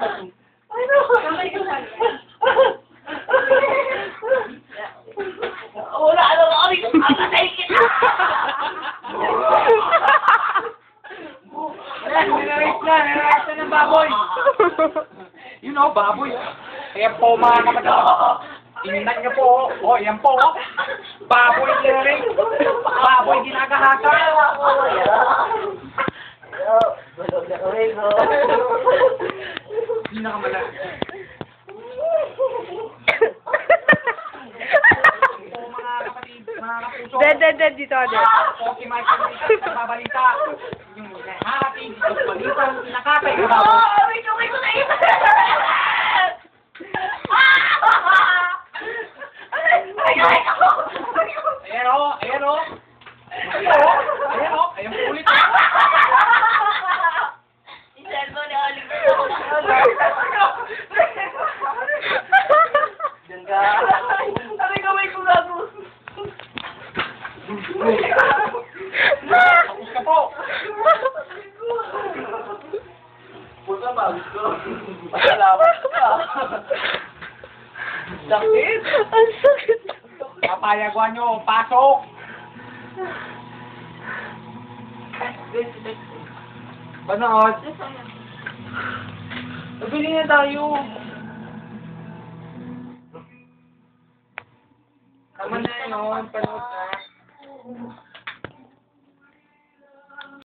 Ano? Kamay ko lang. Wala na ako rin. Papatay kita! Nilarit na ng baboy. You know, baboy. Ayan po mga kapatid. Tingnan niyo po. O, ayan po. Baboy nilarit. Baboy ginagahasa. Hindi na kamala. Mga kapatid, mga kapuso. Dead, dito, Po si Michael Richards sa babalita. Yung naharating sa balitang nakatay na baboy. May ko na ito! Ayan o, ayan o. Ayan o, ayan po ulit. Iselmo na Oliver ako. Diyan ka. Sabi kamay ko gago. Tapos ka po. Puta bagus ko. Pasalamat ka. Sakit. Ang sakit. Papayagwan nyo, pasok. Panood. Pabili na tayo. Tama na yun, panood na.